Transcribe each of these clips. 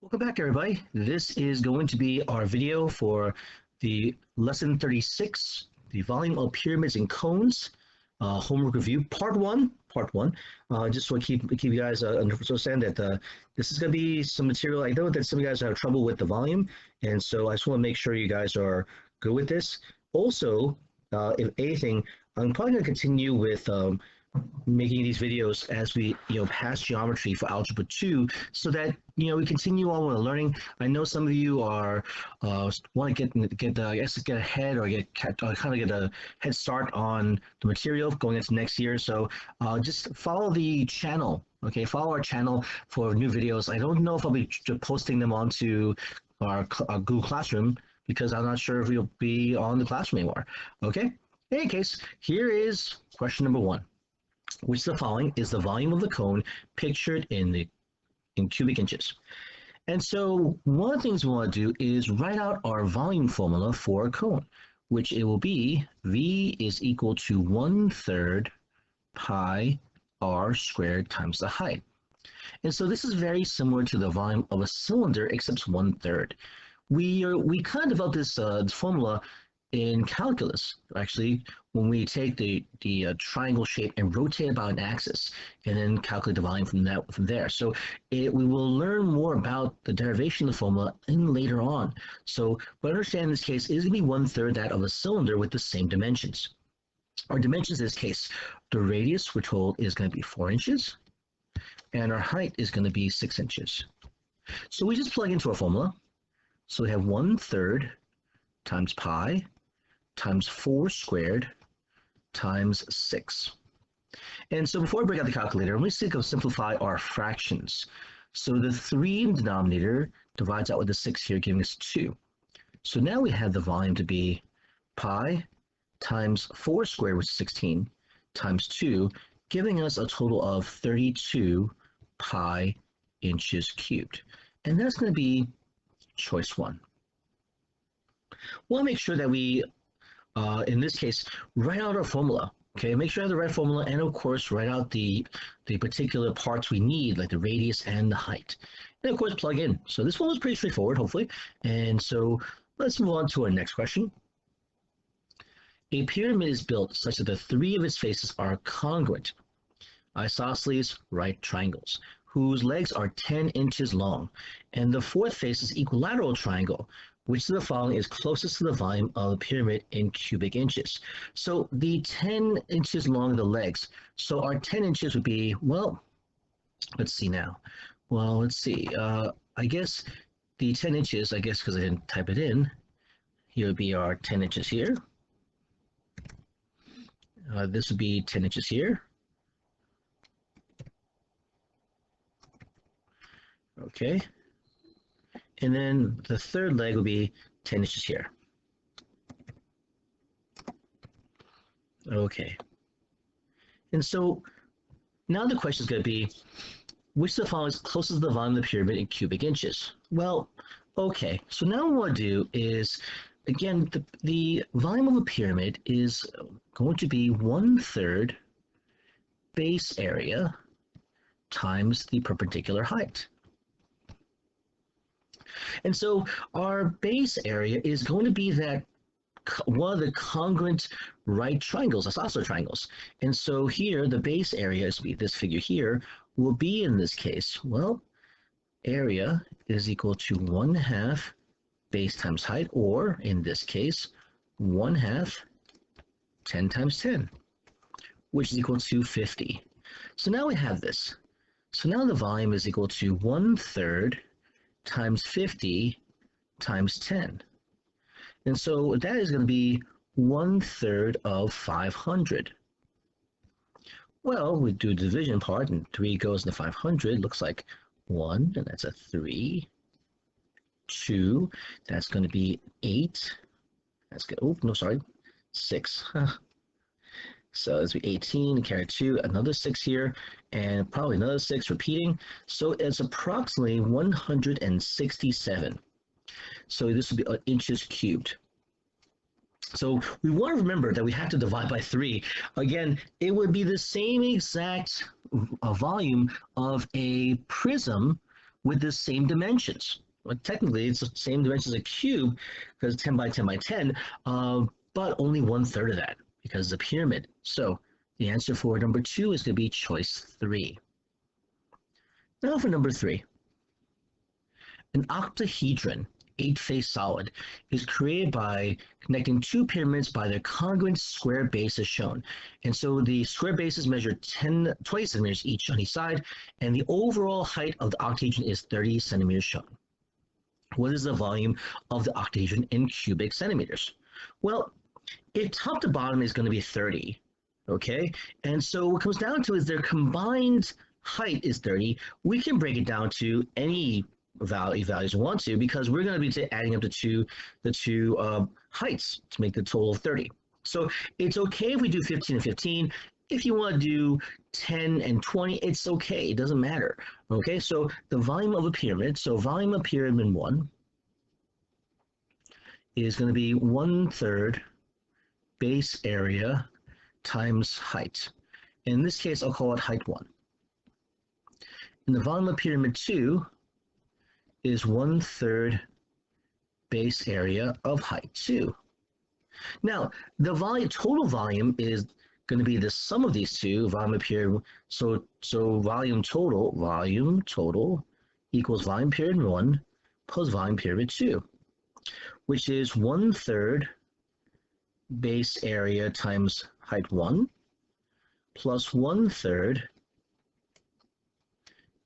Welcome back, everybody. This is going to be our video for the lesson 36, the volume of pyramids and cones, homework review, part one. Just so I keep you guys understand that this is going to be some material. I know that some of you guys have trouble with the volume, and so I just want to make sure you guys are good with this. Also, if anything, I'm probably going to continue with making these videos as we pass geometry for algebra 2, so that we continue on with learning. I know some of you are want to get ahead or kind of get a head start on the material going into next year. So just follow the channel. Okay, follow our channel for new videos. I don't know if I'll be posting them onto our Google Classroom because I'm not sure if we'll be on the classroom anymore. Okay. In any case, here is question number 1. Which of the following is the volume of the cone pictured in cubic inches? And so one of the things we want to do is write out our volume formula for a cone, which it will be V is equal to 1/3 pi r squared times the height. And so this is very similar to the volume of a cylinder, except 1/3. We kind of developed this formula in calculus, actually, when we take the triangle shape and rotate it about an axis, and then calculate the volume from there. So we will learn more about the derivation of the formula later on. So, but understand in this case is going to be 1/3 that of a cylinder with the same dimensions. Our dimensions in this case, the radius we're told is going to be 4 inches, and our height is going to be 6 inches. So we just plug into our formula. So we have 1/3 times pi times 4 squared times 6. And so before I break out the calculator, let me simplify our fractions. So the 3 in the denominator divides out with the 6 here, giving us 2. So now we have the volume to be pi times 4 squared, which is 16, times 2, giving us a total of 32 pi inches cubed. And that's going to be choice 1. We'll make sure that we in this case, write out our formula. Okay, make sure I have the right formula, and of course, write out the particular parts we need, like the radius and the height. And of course, plug in. So this one was pretty straightforward, hopefully. And so let's move on to our next question. A pyramid is built such that the 3 of its faces are congruent, isosceles right triangles, whose legs are 10 inches long, and the 4th face is equilateral triangle. Which of the following is closest to the volume of the pyramid in cubic inches? So the 10 inches long, the legs. So our 10 inches would be, well, let's see now. Well, let's see. I guess the 10 inches, because I didn't type it in, here would be our 10 inches here. This would be 10 inches here. Okay. And then the 3rd leg will be 10 inches here. Okay. And so now the question is going to be, which of the following is closest to the volume of the pyramid in cubic inches? Well, okay. So now what I want to do is, again, the volume of a pyramid is going to be 1/3 base area times the perpendicular height. And so our base area is going to be that one of the congruent right triangles, isosceles triangles. And so here, the base area, is this figure here, will be in this case, well, area is equal to 1/2 base times height, or in this case, 1/2 10 times 10, which is equal to 50. So now we have this. So now the volume is equal to 1/3 times 50 times 10. And so that is going to be 1/3 of 500. Well, we do the division part, and 3 goes into 500. Looks like 1, and that's a 3. 2, that's going to be 8. That's good. Oh, no, sorry, 6. So it's 18, carry 2, another 6 here, and probably another 6 repeating. So it's approximately 167. So this would be inches cubed. So we want to remember that we have to divide by 3. Again, it would be the same exact volume of a prism with the same dimensions. Well, technically, it's the same dimensions as a cube because 10 by 10 by 10, but only 1/3 of that because it's a pyramid. So the answer for number 2 is going to be choice 3. Now for number 3. An octahedron, 8-faced solid, is created by connecting two pyramids by their congruent square base as shown. And so the square bases measure 20 centimeters each on each side, and the overall height of the octahedron is 30 centimeters shown. What is the volume of the octahedron in cubic centimeters? Well, if top to bottom is going to be 30, okay? And so what it comes down to is their combined height is 30. We can break it down to any values we want to because we're going to be adding up the two heights to make the total of 30. So it's okay if we do 15 and 15. If you want to do 10 and 20, it's okay. It doesn't matter. Okay, so the volume of a pyramid, so volume of pyramid 1 is going to be 1/3 base area times height. In this case, I'll call it height 1. And the volume of pyramid 2 is 1/3 base area of height 2. Now, the total volume is going to be the sum of these two, volume of pyramid. So volume total equals volume pyramid 1 plus volume pyramid 2, which is 1/3 base area times height 1 plus 1/3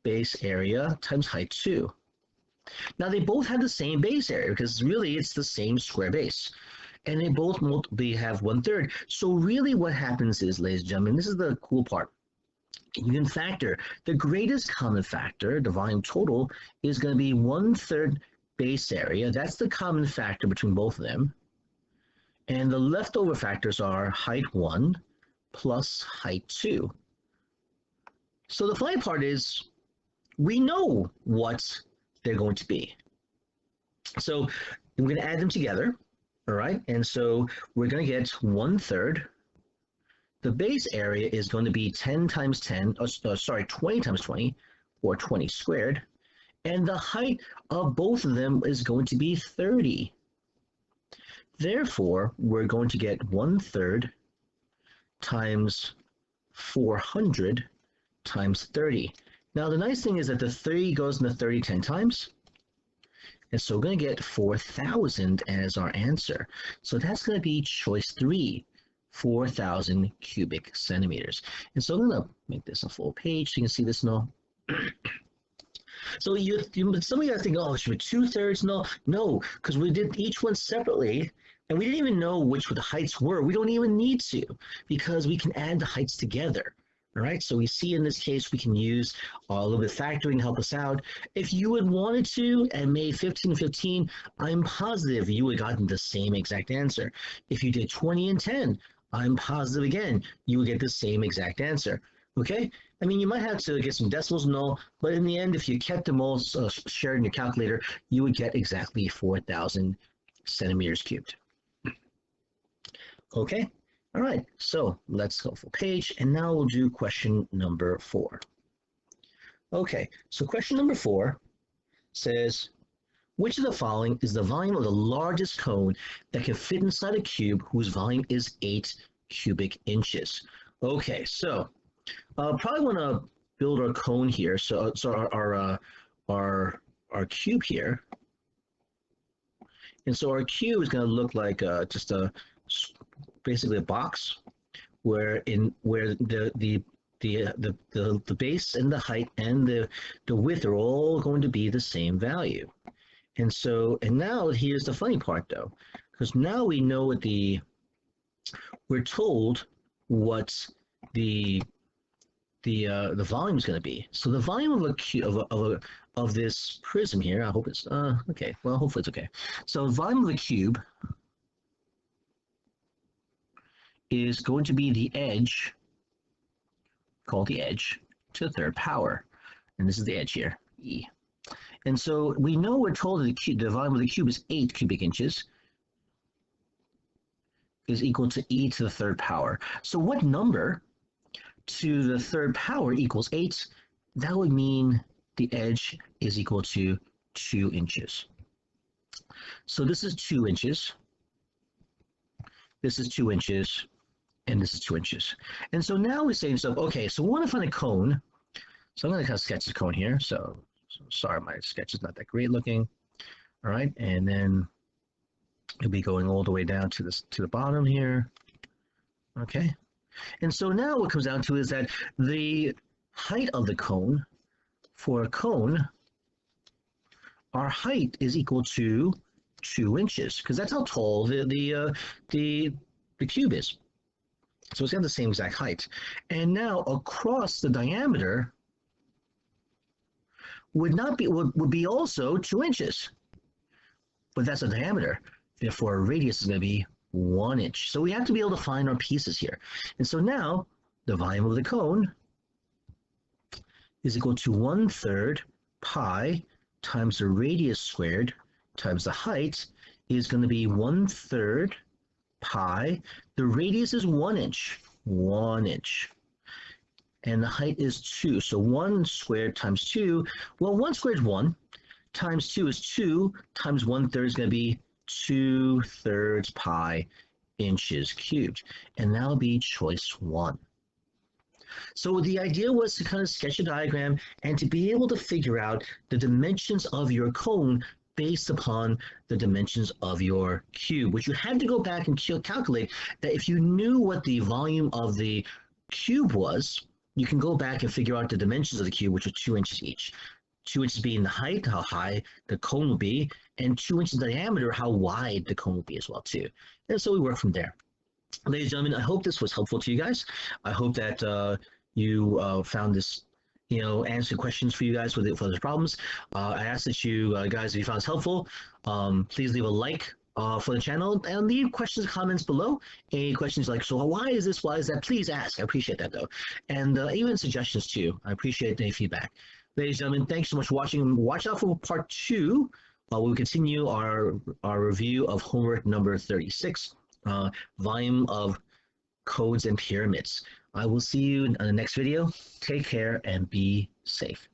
base area times height 2. Now they both have the same base area because really it's the same square base. And they both have 1/3. So really what happens is, ladies and gentlemen, this is the cool part. You can factor. The greatest common factor, the volume total, is going to be 1/3 base area. That's the common factor between both of them. And the leftover factors are height 1 plus height 2. So the funny part is we know what they're going to be. So we're going to add them together. All right, and so we're going to get 1/3. The base area is going to be 10 times 10, 20 times 20, or 20 squared. And the height of both of them is going to be 30. Therefore, we're going to get 1/3 times 400 times 30. Now, the nice thing is that the 30 goes into 30 10 times. And so we're going to get 4,000 as our answer. So that's going to be choice 3, 4,000 cubic centimeters. And so I'm going to make this a full page so you can see this now. So some of you guys think, oh, it should be 2/3. No, because we did each one separately, and we didn't even know which the heights were. We don't even need to because we can add the heights together. All right, so we see in this case we can use a little bit of factoring to help us out. If you had wanted to and made 15 and 15, I'm positive you would have gotten the same exact answer. If you did 20 and 10, I'm positive again you would get the same exact answer. Okay, I mean you might have to get some decimals and all, but in the end, if you kept them all shared in your calculator, you would get exactly 4,000 centimeters cubed. Okay. All right, so let's go full page, and now we'll do question number 4. Okay, so question number 4 says, which of the following is the volume of the largest cone that can fit inside a cube whose volume is 8 cubic inches? Okay, so probably want to build our cone here. So our cube here, and so our cube is going to look like just basically a box where the base and the height and the width are all going to be the same value. And now here's the funny part though, because now we know what we're told what the volume is going to be. So the volume of a cube of this prism here, I hope it's okay. Well, hopefully it's okay. So the volume of the cube is going to be the edge, called the edge, to the third power. And this is the edge here, E. And so we know we're told that the volume of the cube is 8 cubic inches is equal to E to the third power. So what number to the third power equals 8? That would mean the edge is equal to 2 inches. So this is 2 inches, this is 2 inches, and this is 2 inches. And so now we're saying, so okay, so we want to find a cone. So I'm going to kind of sketch the cone here. So sorry, my sketch is not that great looking. All right, and then it'll be going all the way down to this to the bottom here. Okay, and so now what comes down to is that the height of the cone, for a cone, our height is equal to 2 inches, because that's how tall the cube is. So it's got the same exact height. And now across the diameter would be also 2 inches. But that's a diameter. Therefore, our radius is going to be 1 inch. So we have to be able to find our pieces here. And so now the volume of the cone is equal to 1/3 pi times the radius squared times the height is going to be 1/3 pi. The radius is 1 inch, 1 inch. And the height is 2. So 1 squared times 2, well, 1 squared is 1, times 2 is 2, times 1/3 is going to be 2/3 pi inches cubed. And that'll be choice 1. So the idea was to kind of sketch a diagram and to be able to figure out the dimensions of your cone based upon the dimensions of your cube, which you had to go back and calculate that if you knew what the volume of the cube was, you can go back and figure out the dimensions of the cube, which are 2 inches each. 2 inches being the height, how high the cone will be, and 2 inches diameter, how wide the cone will be as well too. And so we work from there. Ladies and gentlemen, I hope this was helpful to you guys. I hope that you found this, answer questions for you guys for those problems. I ask that you guys, if you found this helpful, please leave a like for the channel and leave questions and comments below. Any questions like, so why is this, why is that? Please ask. I appreciate that though. And even suggestions too. I appreciate any feedback. Ladies and gentlemen, thanks so much for watching. Watch out for part 2. We'll continue our review of homework number 36, volume of cones and pyramids. I will see you in the next video. Take care and be safe.